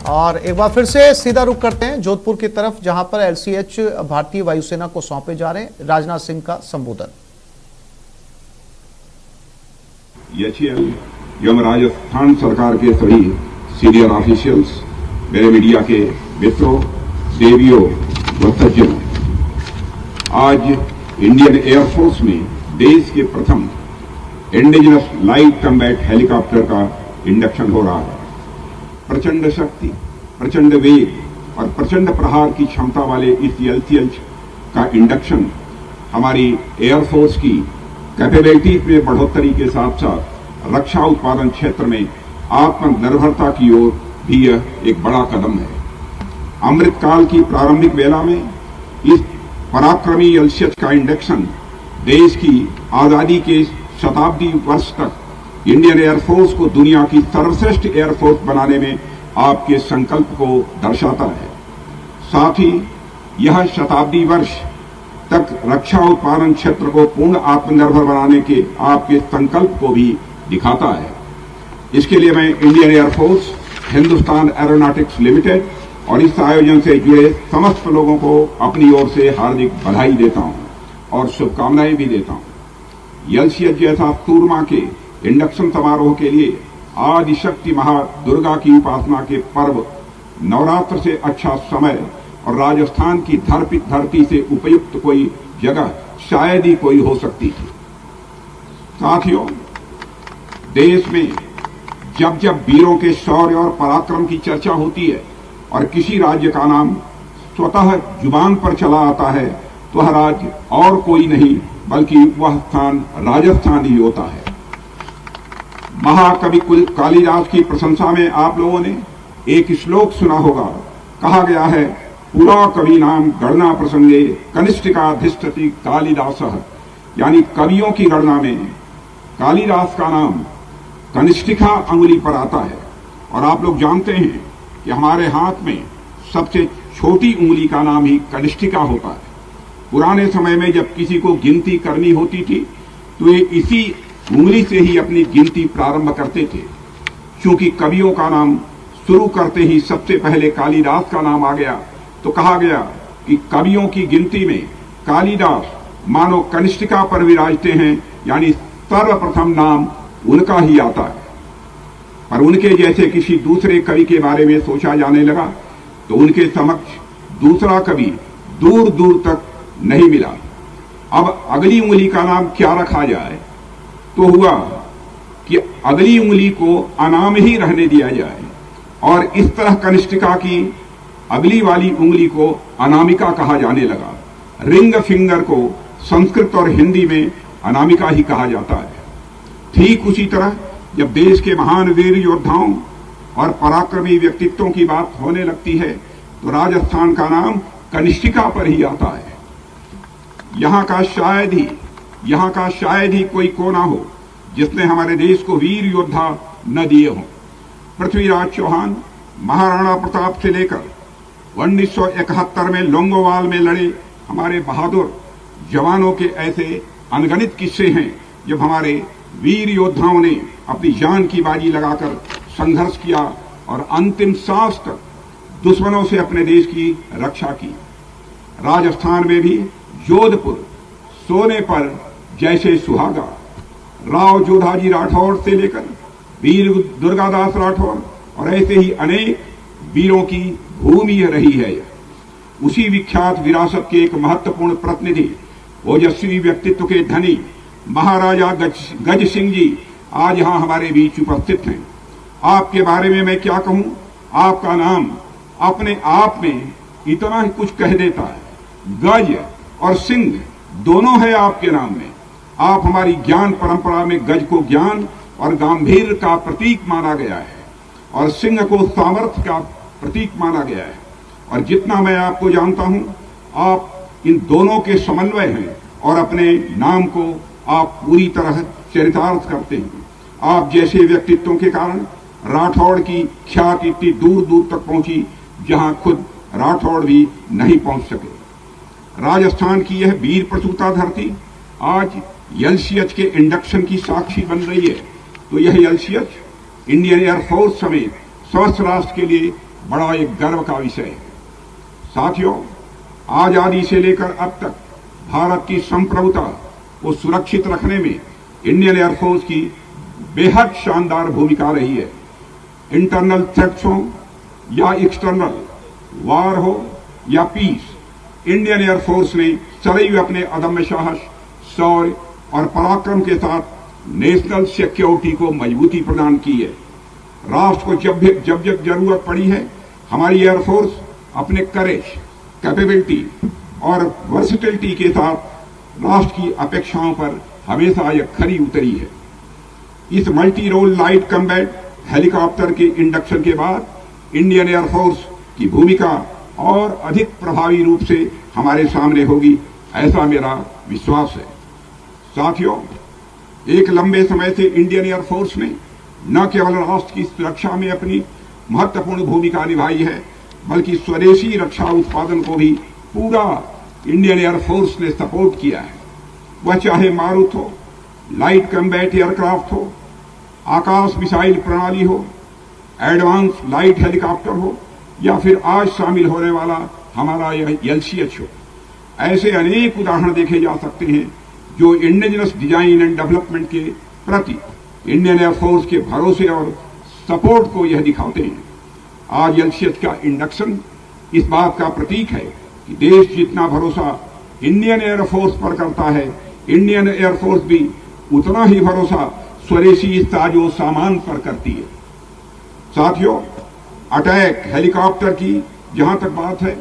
और एक बार फिर से सीधा रुख करते हैं जोधपुर की तरफ, जहां पर एलसीएच भारतीय वायुसेना को सौंपे जा रहे हैं। राजनाथ सिंह का संबोधन। एवं राजस्थान सरकार के सभी सीनियर ऑफिशियल्स, मेरे मीडिया के मित्रों, देवियों व सज्जनों, आज इंडियन एयरफोर्स में देश के प्रथम इंडिजिनस लाइट कम्बैट हेलीकॉप्टर का इंडक्शन हो रहा है। प्रचंड शक्ति, प्रचंड वेग और प्रचंड प्रहार की क्षमता वाले इस एलसीएच का इंडक्शन हमारी एयरफोर्स की कैपेबिलिटीज में बढ़ोतरी के साथ साथ रक्षा उत्पादन क्षेत्र में आत्मनिर्भरता की ओर भी यह एक बड़ा कदम है। अमृतकाल की प्रारंभिक वेला में इस पराक्रमी एलसीएच का इंडक्शन देश की आजादी के शताब्दी वर्ष तक इंडियन एयरफोर्स को दुनिया की सर्वश्रेष्ठ एयरफोर्स बनाने में आपके संकल्प को दर्शाता है। साथ ही यह शताब्दी वर्ष तक रक्षा उत्पादन क्षेत्र को पूर्ण आत्मनिर्भर बनाने के आपके संकल्प को भी दिखाता है। इसके लिए मैं Indian air force, Hindustan aeronautics limited और इस आयोजन से जुड़े समस्त लोगों को अपनी ओर से हार्दिक बधाई देता हूं और शुभकामनाएं भी देता हूं। एलसीएच जैसा सूरमा के इंडक्शन समारोह के लिए आदिशक्ति महादुर्गा की उपासना के पर्व नवरात्र से अच्छा समय और राजस्थान की धरती से उपयुक्त कोई जगह शायद ही कोई हो सकती थी। साथियों, देश में जब जब वीरों के शौर्य और पराक्रम की चर्चा होती है और किसी राज्य का नाम स्वतः जुबान पर चला आता है तो वह राज्य और कोई नहीं बल्कि वह स्थान राजस्थान ही होता है। महाकवि कालिदास की प्रशंसा में आप लोगों ने एक श्लोक सुना होगा। कहा गया है, पुरा कवि नाम गणना प्रसंगे कनिष्ठिकाधिष्ठति कालिदासः, यानी कवियों की गणना में कालिदास का नाम कनिष्ठिका अंगुली पर आता है। और आप लोग जानते हैं कि हमारे हाथ में सबसे छोटी उंगली का नाम ही कनिष्ठिका होता है। पुराने समय में जब किसी को गिनती करनी होती थी तो ये इसी उंगली से ही अपनी गिनती प्रारंभ करते थे। क्योंकि कवियों का नाम शुरू करते ही सबसे पहले कालिदास का नाम आ गया तो कहा गया कि कवियों की गिनती में कालिदास मानो कनिष्ठिका पर विराजते हैं, यानी सर्वप्रथम नाम उनका ही आता है। पर उनके जैसे किसी दूसरे कवि के बारे में सोचा जाने लगा तो उनके समक्ष दूसरा कवि दूर दूर तक नहीं मिला। अब अगली उंगली का नाम क्या रखा जाए तो हुआ कि अगली उंगली को अनाम ही रहने दिया जाए और इस तरह कनिष्ठिका की अगली वाली उंगली को अनामिका कहा जाने लगा। रिंग फिंगर को संस्कृत और हिंदी में अनामिका ही कहा जाता है। ठीक उसी तरह जब देश के महान वीर योद्धाओं और पराक्रमी व्यक्तित्वों की बात होने लगती है तो राजस्थान का नाम कनिष्ठिका पर ही आता है। यहाँ का शायद ही कोई कोना हो जिसने हमारे देश को वीर योद्धा न दिए हों। पृथ्वीराज चौहान, महाराणा प्रताप से लेकर 1971 में लोंगोवाल में लड़े हमारे बहादुर जवानों के ऐसे अनगिनत किस्से हैं जब हमारे वीर योद्धाओं ने अपनी जान की बाजी लगाकर संघर्ष किया और अंतिम सांस तक दुश्मनों से अपने देश की रक्षा की। राजस्थान में भी जोधपुर सोने पर जैसे सुहागा, राव जोधाजी राठौड़ से लेकर वीर दुर्गादास राठौड़ और ऐसे ही अनेक वीरों की भूमि रही है। उसी विख्यात विरासत के एक महत्वपूर्ण प्रतिनिधि, ओजस्वी व्यक्तित्व के धनी महाराजा गज सिंह जी आज यहां हमारे बीच उपस्थित हैं। आपके बारे में मैं क्या कहूं, आपका नाम अपने आप में इतना ही कुछ कह देता है। गज और सिंह दोनों है आपके नाम में। आप हमारी ज्ञान परंपरा में गज को ज्ञान और गंभीर का प्रतीक माना गया है और सिंह को सामर्थ्य का प्रतीक माना गया है। और जितना मैं आपको जानता हूं, आप इन दोनों के समन्वय हैं और अपने नाम को आप पूरी तरह चरितार्थ करते हैं। आप जैसे व्यक्तित्वों के कारण राठौड़ की ख्याति इतनी दूर दूर तक पहुंची जहां खुद राठौड़ भी नहीं पहुंच सके। राजस्थान की यह वीर प्रसूता धरती आज एलसीएच के इंडक्शन की साक्षी बन रही है। तो यह एलसीएच इंडियन एयरफोर्स समेत समस्त राष्ट्र के लिए बड़ा एक गर्व का विषय है। साथियों, आजादी से लेकर अब तक भारत की संप्रभुता को सुरक्षित रखने में इंडियन एयरफोर्स की बेहद शानदार भूमिका रही है। इंटरनल थ्रेट्स हो या एक्सटर्नल वार हो या पीस, इंडियन एयरफोर्स ने सदैव अपने अदम्य साहस, शौर्य और पराक्रम के साथ नेशनल सिक्योरिटी को मजबूती प्रदान की है। राष्ट्र को जब जरूरत पड़ी है, हमारी एयरफोर्स अपने करेज, कैपेबिलिटी और वर्सिटिलिटी के साथ राष्ट्र की अपेक्षाओं पर हमेशा यह खरी उतरी है। इस multi role light combat helicopter के इंडक्शन के बाद इंडियन एयरफोर्स की भूमिका और अधिक प्रभावी रूप से हमारे सामने होगी, ऐसा मेरा विश्वास है। साथियों, एक लंबे समय से इंडियन एयरफोर्स ने न केवल राष्ट्र की सुरक्षा में अपनी महत्वपूर्ण भूमिका निभाई है, बल्कि स्वदेशी रक्षा उत्पादन को भी पूरा इंडियन एयरफोर्स ने सपोर्ट किया है। वह चाहे मारुत हो, लाइट कम्बैट एयरक्राफ्ट हो, आकाश मिसाइल प्रणाली हो, एडवांस लाइट हेलीकॉप्टर हो या फिर आज शामिल होने वाला हमारा यह LCH हो। ऐसे अनेक उदाहरण देखे जा सकते हैं जो इंडिजिनस डिजाइन एंड डेवलपमेंट के प्रति इंडियन एयरफोर्स के भरोसे और सपोर्ट को यह दिखाते हैं। आज LCH का इंडक्शन इस बात का प्रतीक है कि देश जितना भरोसा इंडियन एयरफोर्स पर करता है, इंडियन एयरफोर्स भी उतना ही भरोसा स्वदेशी साजो सामान पर करती है। साथियों, अटैक हेलीकॉप्टर की जहां तक बात है,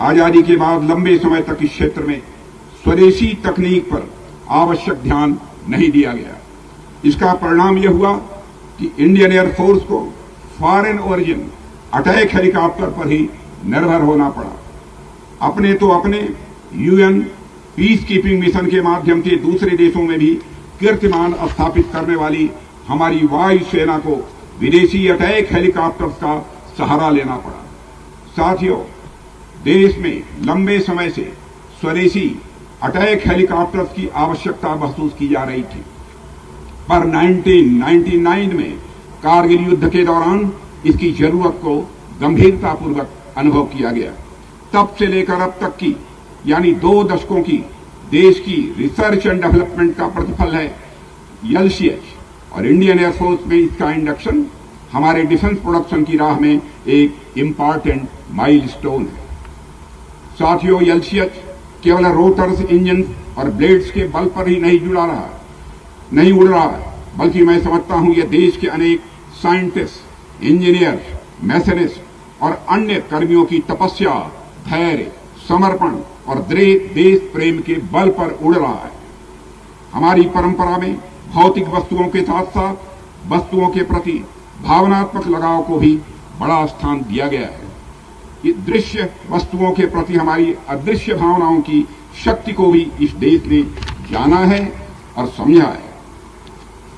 आजादी के बाद लंबे समय तक इस क्षेत्र में स्वदेशी तकनीक पर आवश्यक ध्यान नहीं दिया गया। इसका परिणाम यह हुआ कि इंडियन एयरफोर्स को फॉरेन ओरिजिन अटैक हेलीकॉप्टर पर ही निर्भर होना पड़ा। अपने तो अपने UN पीस कीपिंग मिशन के माध्यम से दूसरे देशों में भी कीर्तिमान स्थापित करने वाली हमारी वायुसेना को विदेशी अटैक हेलीकॉप्टर्स का सहारा लेना पड़ा। साथियों, देश में लंबे समय से स्वदेशी अटैक हेलीकॉप्टर्स की आवश्यकता महसूस की जा रही थी, पर 1999 में कारगिल युद्ध के दौरान इसकी जरूरत को गंभीरतापूर्वक अनुभव किया गया। तब से लेकर अब तक की यानी 2 दशकों की देश की रिसर्च एंड डेवलपमेंट का प्रतिफल है LCH, और इंडियन एयरफोर्स में इसका इंडक्शन हमारे डिफेंस प्रोडक्शन की राह में एक इम्पॉर्टेंट माइलस्टोन है। साथियों, LCH केवल रोटर्स, इंजन और ब्लेड्स के बल पर ही नहीं उड़ रहा है, बल्कि मैं समझता हूं यह देश के अनेक साइंटिस्ट, इंजीनियर, मैथनिस्ट और अन्य कर्मियों की तपस्या, धैर्य, समर्पण और देश प्रेम के बल पर उड़ रहा है। हमारी परंपरा में भौतिक वस्तुओं के साथ साथ वस्तुओं के प्रति भावनात्मक लगाव को भी बड़ा स्थान दिया गया है। ये दृश्य वस्तुओं के प्रति हमारी अदृश्य भावनाओं की शक्ति को भी इस देश ने जाना है और समझा है।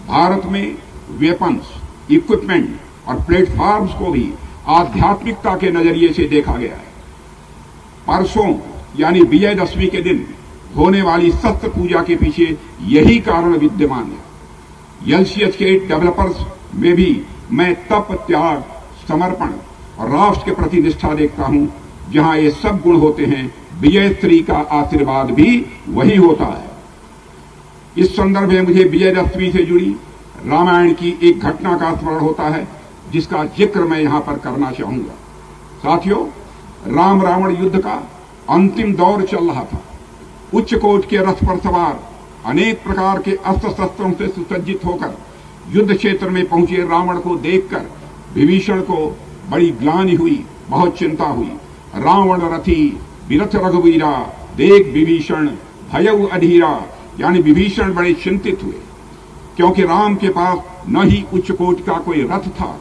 भारत में वेपन्स, इक्विपमेंट और प्लेटफॉर्म्स को भी आध्यात्मिकता के नजरिए से देखा गया है। परसों यानी विजयदशमी के दिन होने वाली शस्त्र पूजा के पीछे यही कारण विद्यमान है। LCH के डेवलपर्स में भी मैं तप, त्याग, समर्पण और राष्ट्र के प्रति निष्ठा देखता हूं। जहां ये सब गुण होते हैं, विजयश्री का आशीर्वाद भी वही होता है। इस संदर्भ में मुझे विजयदशमी से जुड़ी रामायण की एक घटना का स्मरण होता है, जिसका जिक्र मैं यहां पर करना चाहूंगा। साथियों, राम रावण युद्ध का अंतिम दौर चल रहा था। उच्च कोट के रथ पर सवार अनेक प्रकार के अस्त्र शस्त्रों से सुसज्जित होकर युद्ध क्षेत्र में पहुंचे रावण को देखकर विभीषण को बड़ी ग्लानि हुई, बहुत चिंता हुई। रावण रथी विरथ रघुवीरा, देख विभीषण भयउ अधीरा, यानी विभीषण बड़े चिंतित हुए, क्योंकि राम के पास न ही उच्च कोट का कोई रथ था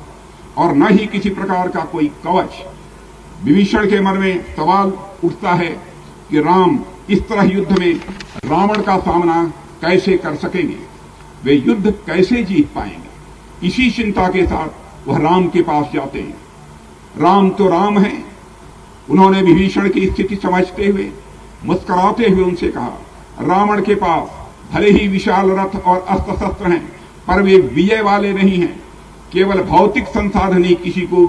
और न ही किसी प्रकार का कोई कवच। विभीषण के मन में सवाल उठता है कि राम इस तरह युद्ध में रावण का सामना कैसे कर सकेंगे, वे युद्ध कैसे जीत पाएंगे। इसी चिंता के साथ वह राम के पास जाते हैं। राम तो राम हैं। उन्होंने विभीषण की स्थिति समझते हुए मुस्कुराते हुए उनसे कहा, रावण के पास भले ही विशाल रथ और अस्त्र शस्त्र हैं, पर वे विजय वाले नहीं हैं। केवल भौतिक संसाधन ही किसी को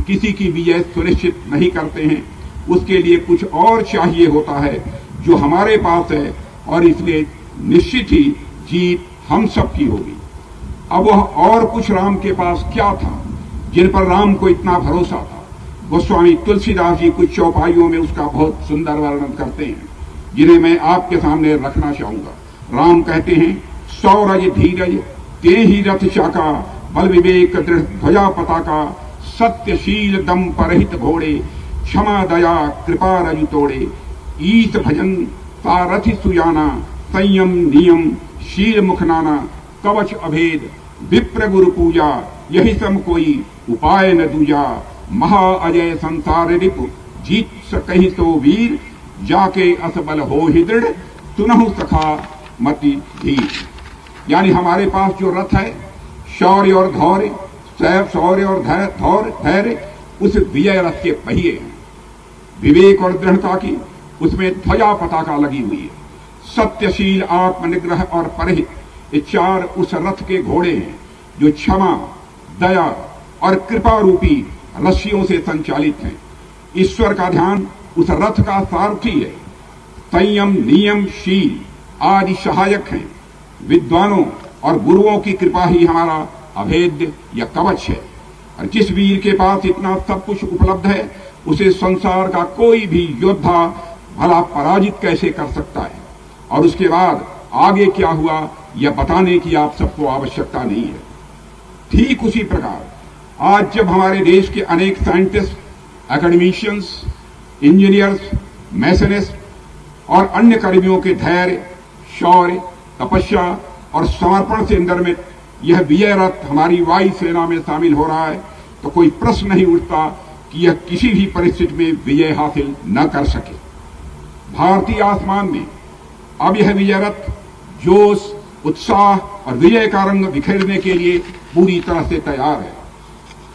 किसी की विजय सुनिश्चित नहीं करते हैं। उसके लिए कुछ और चाहिए होता है जो हमारे पास है, और इसलिए निश्चित ही जीत हम सब की होगी। अब वह और कुछ राम के पास क्या था जिन पर राम को इतना भरोसा था? गोस्वामी तुलसीदास जी कुछ चौपाइयों में उसका बहुत सुंदर वर्णन करते हैं, जिन्हें मैं आपके सामने रखना चाहूंगा। राम कहते हैं, सौरज धीरज ते ही रथ चाका, बल विवेक दृढ़ ध्वजा पताका, सत्यशील दम परहित घोड़े, क्षमा दया कृपा रजु तोड़े, ईश भजन सारथि सुजाना, संयम नियम शील मुख नाना, कवच अभेद विप्र गुरु पूजा, यही सम कोई उपाय न दूजा, महा अजय संसार रिपु, जीत सकहि सो वीर, जाके असबल हो ही दृढ़, सुनहु सखा मति धीर। यानी हमारे पास जो रथ है, शौर्य और धौर्य, शौर्य और धैर्य, उस विजय रथ के पहिए हैं। विवेक और दृढ़ता की उसमें ध्वजा पताका लगी हुई है। सत्यशील, आत्मनिग्रह और परहित, ये चार उस रथ के घोड़े हैं जो क्षमा, दया और कृपा रूपी रस्सियों से संचालित हैं। ईश्वर का ध्यान उस रथ का सारथी है। संयम, नियम, शील आदि सहायक हैं। विद्वानों और गुरुओं की कृपा ही हमारा अभेद्य या कवच है। और जिस वीर के पास इतना सब कुछ उपलब्ध है, उसे संसार का कोई भी योद्धा भला पराजित कैसे कर सकता है? और उसके बाद आगे क्या हुआ यह बताने की आप सबको आवश्यकता नहीं है। ठीक उसी प्रकार आज जब हमारे देश के अनेक साइंटिस्ट, एकेडमिशियंस, इंजीनियर्स, मैसनिस्ट और अन्य कर्मियों के धैर्य, शौर्य, तपस्या और समर्पण से निर्मित यह विजय रथ हमारी वायु सेना में शामिल हो रहा है, तो कोई प्रश्न नहीं उठता कि यह किसी भी परिस्थिति में विजय हासिल न कर सके। भारतीय आसमान में अब यह विजय रथ जोश, उत्साह और विजय का रंग बिखेरने के लिए पूरी तरह से तैयार है।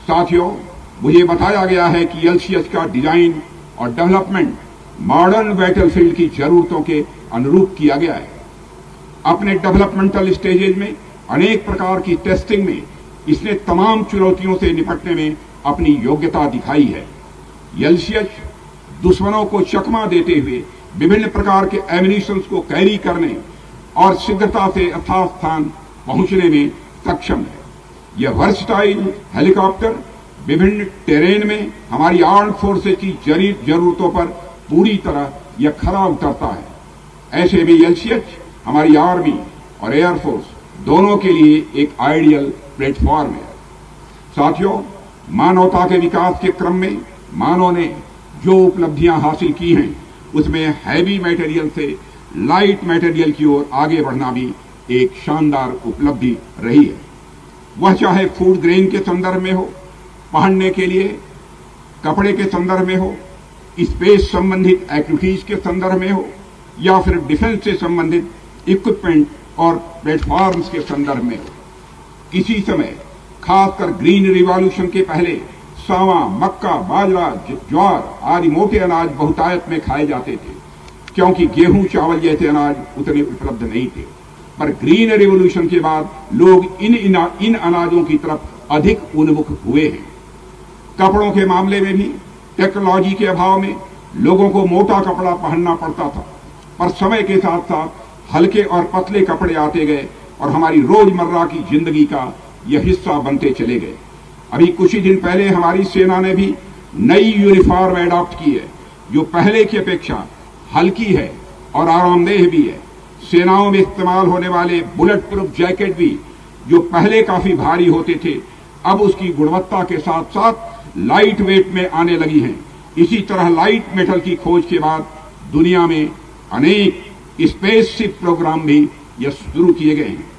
साथियों, मुझे बताया गया है कि एलसीएच का डिजाइन और डेवलपमेंट मॉडर्न बैटलफील्ड की जरूरतों के अनुरूप किया गया है। अपने डेवलपमेंटल स्टेजेज में अनेक प्रकार की टेस्टिंग में इसने तमाम चुनौतियों से निपटने में अपनी योग्यता दिखाई है। एलसीएच दुश्मनों को चकमा देते हुए विभिन्न प्रकार के एमिनिशंस को कैरी करने और शीघ्रता से यथास्थान पहुंचने में सक्षम है। यह वर्सटाइल हेलीकॉप्टर विभिन्न टेरेन में हमारी आर्म्ड फोर्सेज की जरूरतों पर पूरी तरह यह खरा उतरता है। ऐसे में एलसीएच हमारी आर्मी और एयरफोर्स दोनों के लिए एक आइडियल प्लेटफॉर्म है। साथियों, मानवता के विकास के क्रम में मानव ने जो उपलब्धियां हासिल की हैं, उसमें हैवी मटेरियल से लाइट मटेरियल की ओर आगे बढ़ना भी एक शानदार उपलब्धि रही है। वह चाहे फूड ग्रेन के संदर्भ में हो, पहनने के लिए कपड़े के संदर्भ में हो, स्पेस संबंधित एक्टिविटीज के संदर्भ में हो, या फिर डिफेंस से संबंधित इक्विपमेंट और प्लेटफॉर्म्स के संदर्भ में हो। किसी समय खासकर ग्रीन रिवॉल्यूशन के पहले सावा, मक्का, बाजरा, ज्वार आदि मोटे अनाज बहुतायत में खाए जाते थे, क्योंकि गेहूं, चावल जैसे अनाज उतने उपलब्ध नहीं थे। पर ग्रीन रिवॉल्यूशन के बाद लोग इन अनाजों की तरफ अधिक उन्मुख हुए हैं। कपड़ों के मामले में भी टेक्नोलॉजी के अभाव में लोगों को मोटा कपड़ा पहनना पड़ता था, पर समय के साथ साथ हल्के और पतले कपड़े आते गए और हमारी रोजमर्रा की जिंदगी का यह हिस्सा बनते चले गए। अभी कुछ ही दिन पहले हमारी सेना ने भी नई यूनिफॉर्म एडॉप्ट की है, जो पहले की अपेक्षा हल्की है और आरामदेह भी है। सेनाओं में इस्तेमाल होने वाले बुलेट प्रूफ जैकेट भी, जो पहले काफी भारी होते थे, अब उसकी गुणवत्ता के साथ साथ लाइट वेट में आने लगी हैं। इसी तरह लाइट मेटल की खोज के बाद दुनिया में अनेक स्पेसशिप प्रोग्राम भी यह शुरू किए गए हैं।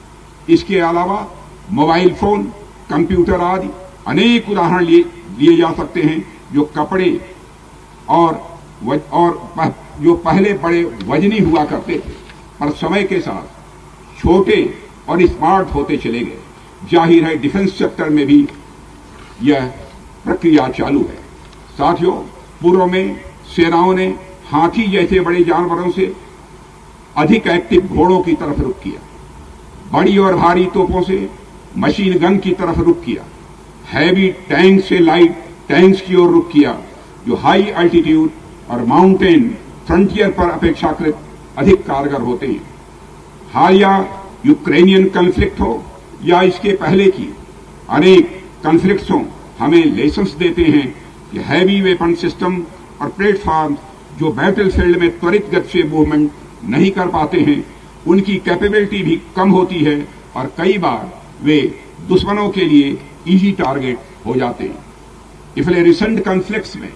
इसके अलावा मोबाइल फोन, कंप्यूटर आदि अनेक उदाहरण लिए जा सकते हैं, जो कपड़े और जो पहले बड़े वजनी हुआ करते थे, पर समय के साथ छोटे और स्मार्ट होते चले गए। जाहिर है डिफेंस सेक्टर में भी यह प्रक्रिया चालू है। साथियों, पूर्व में सेनाओं ने हाथी जैसे बड़े जानवरों से अधिक एक्टिव घोड़ों की तरफ रुख किया, बड़ी और भारी तोपों से मशीन गन की तरफ रुख किया, हैवी टैंक से लाइट टैंक्स की ओर रुख किया जो हाई अल्टीट्यूड और माउंटेन फ्रंटियर पर अपेक्षाकृत अधिक कारगर होते हैं। हालिया यूक्रेनियन कॉन्फ्लिक्ट हो या इसके पहले की अनेक कॉन्फ्लिक्ट्स हों, हमें लेसन्स देते हैं कि हैवी वेपन सिस्टम और प्लेटफॉर्म जो बैटलफील्ड में त्वरित गति से मूवमेंट नहीं कर पाते हैं, उनकी कैपेबिलिटी भी कम होती है और कई बार वे दुश्मनों के लिए इजी टारगेट हो जाते हैं। इसलिए रिसेंट कॉन्फ्लिक्ट्स में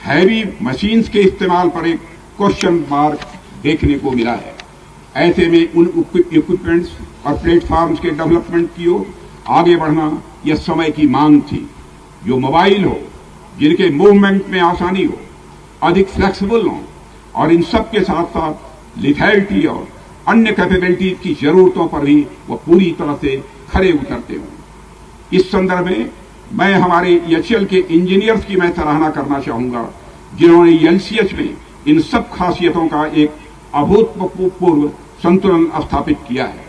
हैवी मशीन्स के इस्तेमाल पर एक क्वेश्चन मार्क देखने को मिला है। ऐसे में उन इक्विपमेंट्स और प्लेटफॉर्म्स के डेवलपमेंट की ओर आगे बढ़ना यह समय की मांग थी, जो मोबाइल हो, जिनके मूवमेंट में आसानी हो, अधिक फ्लेक्सिबल हो और इन सब के साथ साथ लिथैलिटी और अन्य कैपेबिलिटीज की जरूरतों पर भी वह पूरी तरह से खरे उतरते हों। इस संदर्भ में मैं हमारे एचएएल के इंजीनियर्स की मैं सराहना करना चाहूंगा, जिन्होंने एलसीएच में इन सब खासियतों का एक अभूतपूर्व संतुलन स्थापित किया है।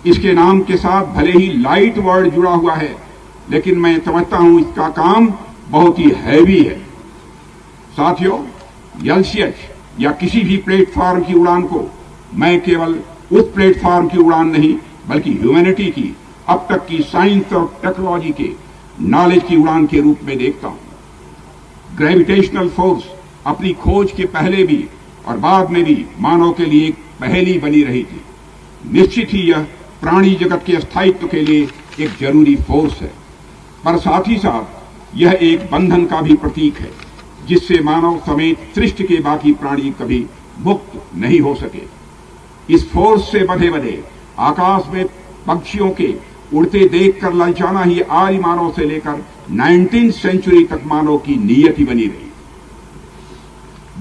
इसके नाम के साथ भले ही लाइट वर्ड जुड़ा हुआ है, लेकिन मैं समझता हूं इसका काम बहुत ही हैवी है। साथियों, एलसीएच या किसी भी प्लेटफॉर्म की उड़ान को मैं केवल उस प्लेटफॉर्म की उड़ान नहीं, बल्कि ह्यूमैनिटी की अब तक की साइंस और टेक्नोलॉजी के नॉलेज की उड़ान के रूप में देखता हूं। ग्रेविटेशनल फोर्स अपनी खोज के पहले भी और बाद में भी मानव के लिए एक पहेली बनी रही थी। निश्चित ही यह प्राणी जगत के स्थायित्व के लिए एक जरूरी फोर्स है, पर साथ ही साथ यह एक बंधन का भी प्रतीक है, जिससे मानव समेत सृष्टि के बाकी प्राणी कभी मुक्त नहीं हो सके। इस फोर्स से बंधे बंधे आकाश में पक्षियों के उड़ते देखकर ललचाना ही आदि मानव से लेकर 19वीं सेंचुरी तक मानव की नियति बनी रही।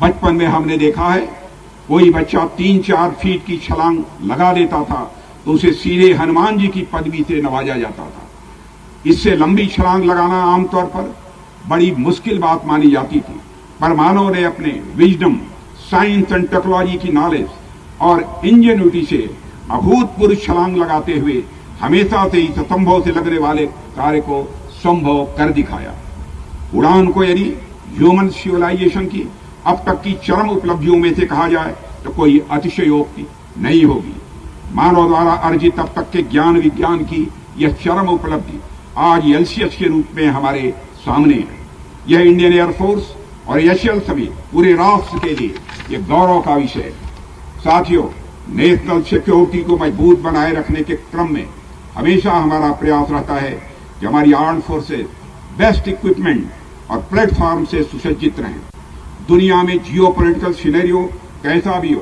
बचपन में हमने देखा है, कोई बच्चा 3-4 फीट की छलांग लगा देता था तो उसे सीधे हनुमान जी की पदवी से नवाजा जाता था। इससे लंबी छलांग लगाना आमतौर पर बड़ी मुश्किल बात मानी जाती थी, पर मानव ने अपने विजडम, साइंस एंड टेक्नोलॉजी की नॉलेज और इंजेन्युइटी से अभूतपूर्व छलांग लगाते हुए हमेशा से इस असंभव से लगने वाले कार्य को संभव कर दिखाया। उड़ान को यदि ह्यूमन सिविलाइजेशन की अब तक की चरम उपलब्धियों में से कहा जाए तो कोई अतिशयोक्ति नहीं होगी। मानव द्वारा अर्जित अब तक के ज्ञान विज्ञान की यह चरम उपलब्धि आज एलसीएच के रूप में हमारे सामने है। यह इंडियन एयरफोर्स और एचएएल समेत पूरे राष्ट्र के लिए यह गौरव का विषय है। साथियों, नेशनल सिक्योरिटी को मजबूत बनाए रखने के क्रम में हमेशा हमारा प्रयास रहता है कि हमारी आर्म्ड फोर्सेज बेस्ट इक्विपमेंट और प्लेटफॉर्म से सुसज्जित रहें। दुनिया में जियोपॉलिटिकल सिनेरियो कैसा भी हो,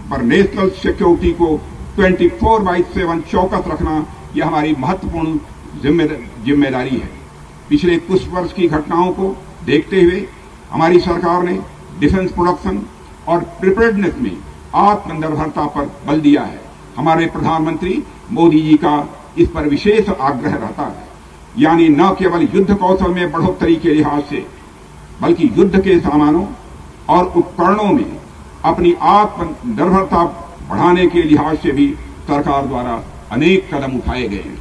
पर नेशनल सिक्योरिटी को 24/7 चौकस रखना यह हमारी महत्वपूर्ण जिम्मेदारी है। पिछले कुछ वर्ष की घटनाओं को देखते हुए हमारी सरकार ने डिफेंस प्रोडक्शन और प्रिपेयर्डनेस में आत्मनिर्भरता पर बल दिया है। हमारे प्रधानमंत्री मोदी जी का इस पर विशेष आग्रह रहता है, यानी न केवल युद्ध कौशल में बढ़ोतरी के लिहाज से, बल्कि युद्ध के सामानों और उपकरणों में अपनी आत्मनिर्भरता बढ़ाने के लिहाज से भी सरकार द्वारा अनेक कदम उठाए गए हैं।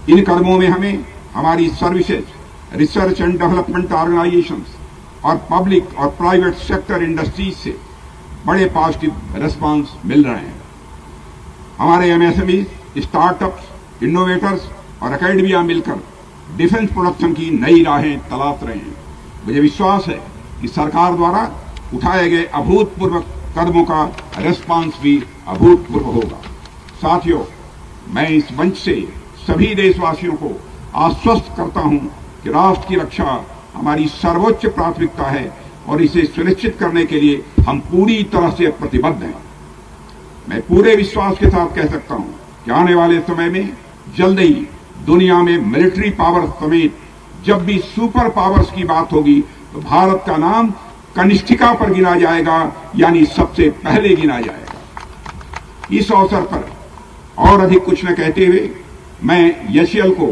इन कदमों में हमें हमारी services, research and development organisations और पब्लिक और प्राइवेट सेक्टर इंडस्ट्रीज से बड़े पॉजिटिव रिस्पांस मिल रहे हैं। हमारे एमएसएमई, स्टार्टअप्स, इनोवेटर्स और एकेडमिया मिलकर डिफेंस प्रोडक्शन की नई राहें तलाश रहे हैं। मुझे विश्वास है कि सरकार द्वारा उठाए गए अभूतपूर्व कदमों का रिस्पांस भी अभूतपूर्व होगा। साथियों, मैं इस मंच से सभी देशवासियों को आश्वस्त करता हूं कि राष्ट्र की रक्षा हमारी सर्वोच्च प्राथमिकता है और इसे सुनिश्चित करने के लिए हम पूरी तरह से प्रतिबद्ध हैं। मैं पूरे विश्वास के साथ कह सकता हूं कि आने वाले समय में जल्द ही दुनिया में मिलिट्री पावर समेत जब भी सुपर पावर्स की बात होगी तो भारत का नाम कनिष्ठिका पर गिना जाएगा, यानी सबसे पहले गिना जाएगा। इस अवसर पर और अधिक कुछ न कहते हुए मैं एचएएल को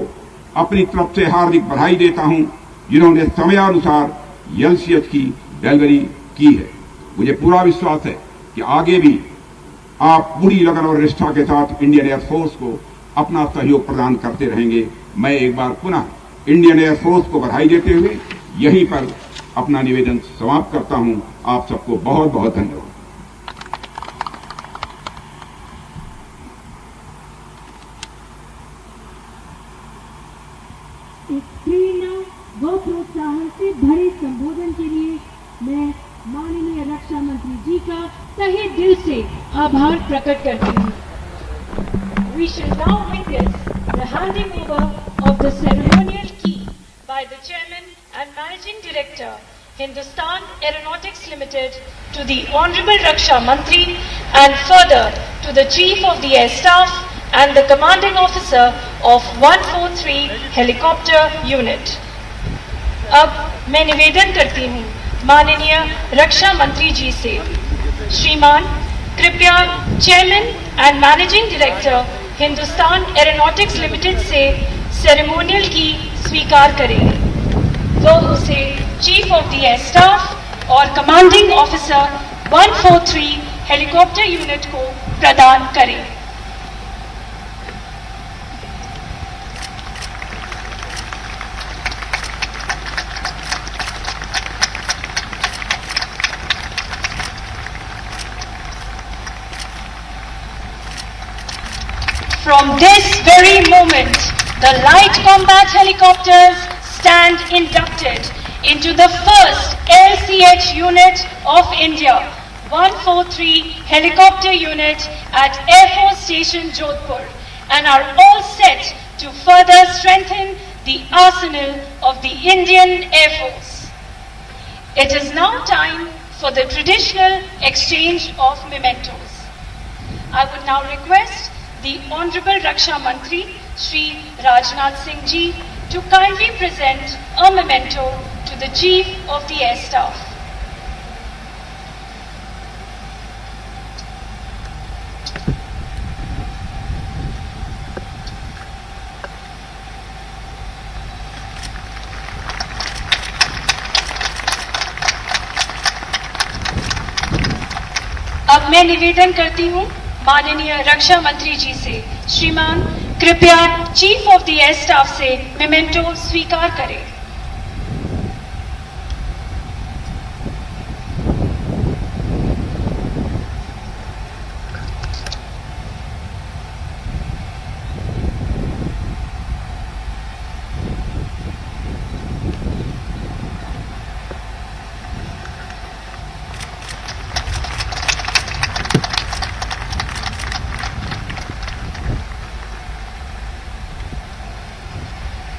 अपनी तरफ से हार्दिक बधाई देता हूं, जिन्होंने समयानुसार एलसीएच की डिलीवरी की है। मुझे पूरा विश्वास है कि आगे भी आप पूरी लगन और निष्ठा के साथ इंडियन एयरफोर्स को अपना सहयोग प्रदान करते रहेंगे। मैं एक बार पुनः इंडियन एयरफोर्स को बधाई देते हुए यहीं पर अपना निवेदन समाप्त करता हूं। आप सबको बहुत बहुत धन्यवाद। इस प्रेरणा व प्रोत्साहन से भरे संबोधन के लिए मैं माननीय रक्षा मंत्री जी का तहे दिल से आभार प्रकट करती हूँ। We shall now witness the handing over of the ceremonial key by the Chairman and Managing Director, Hindustan Aeronautics Limited, to the Honorable Raksha Mantri and further to the Chief of the Air Staff and the Commanding Officer of 143 Helicopter Unit. अब मैं निवेदन करती हूँ माननीय रक्षा मंत्री जी से, श्रीमान कृपया chairman and managing director Hindustan aeronautics limited से सेरेमोनियल की स्वीकार करें। वो उसे chief of the air staff और कमांडिंग ऑफिसर 143 हेलीकॉप्टर यूनिट को प्रदान करें। From this very moment, the light combat helicopters stand inducted into the first LCH unit of India, 143 helicopter unit at Air Force Station Jodhpur, and are all set to further strengthen the arsenal of the Indian Air Force. It is now time for the traditional exchange of mementos. I would now request the Honorable Raksha Mantri, Shri Rajnath Singh Ji, to kindly present a memento to the Chief of the Air Staff. अब मैं निवेदन करती हूँ माननीय रक्षा मंत्री जी से, श्रीमान कृपया chief of the air staff से मेमेंटो स्वीकार करें।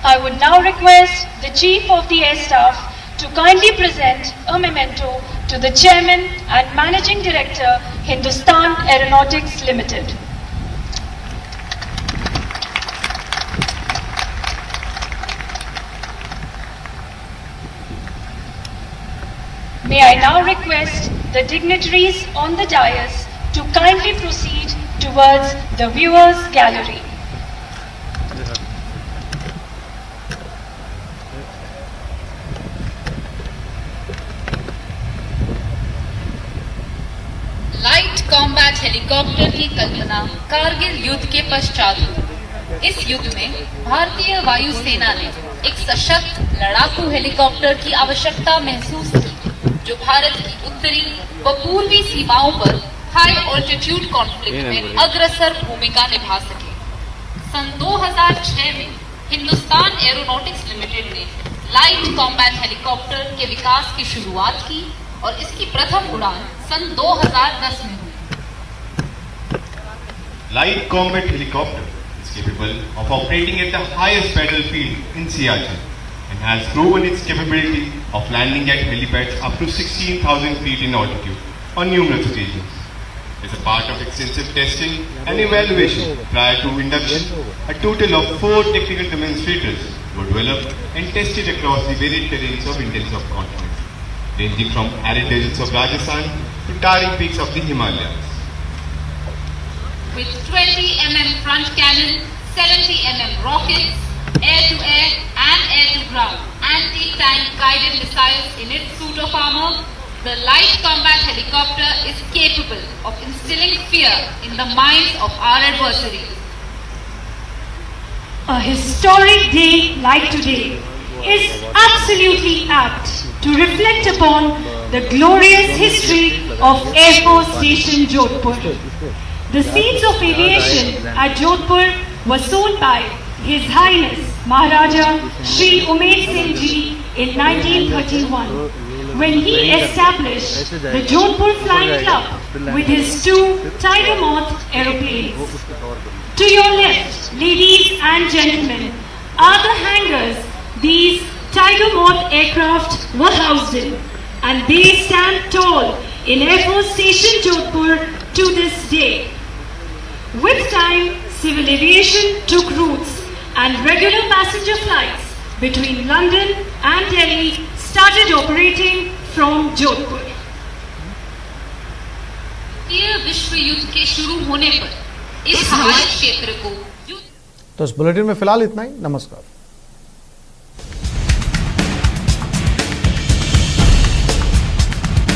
I would now request the Chief of the Air Staff to kindly present a memento to the Chairman and Managing Director, Hindustan Aeronautics Limited. May I now request the dignitaries on the dais to kindly proceed towards the viewers' gallery. Light combat helicopter की कल्पना कारगिल युद्ध के पश्चात हुई। इस युद्ध में भारतीय वायुसेना ने एक सशक्त लड़ाकू हेलीकॉप्टर की आवश्यकता महसूस की, जो भारत की उत्तरी व पूर्वी सीमाओं पर हाई ऑल्टीट्यूड कॉन्फ्लिक्ट में अग्रसर भूमिका निभा सके। सन 2006 में हिंदुस्तान एरोनॉटिक्स लिमिटेड ने लाइट कॉम्बैट हेलीकॉप्टर के विकास की शुरुआत की और इसकी प्रथम उड़ान सन 2010 में हुई। Light combat helicopter is capable of operating at the highest battlefield in Siachen and has proven its capability of landing at helipads up to 16,000 feet in altitude on numerous occasions. As a part of extensive testing and evaluation prior to induction, a total of 4 technical demonstrators were developed and tested across the varied terrains of Indian subcontinent, ranging from arid deserts of Rajasthan to towering peaks of the Himalayas. With 20 mm front cannon, 70 mm rockets, air-to-air and air-to-ground anti-tank guided missiles in its suit of armor, the light combat helicopter is capable of instilling fear in the minds of our adversaries. A historic day like today is absolutely apt to reflect upon the glorious history of Air Force Station Jodhpur. The seeds of aviation at Jodhpur were sown by His Highness Maharaja Shri Umed Singh Ji in 1931 when he established the Jodhpur Flying Club with his 2 Tiger Moth aeroplanes. To your left, ladies and gentlemen, are the hangars these Tiger Moth aircraft were housed in, and they stand tall in Air Force Station Jodhpur to this day. With time, civil aviation took roots and regular passenger flights between London and Delhi started operating from Jodhpur. विश्व युद्ध के शुरू होने पर इस हवाई क्षेत्र को तो इस बुलेटिन में फिलहाल इतना ही। नमस्कार।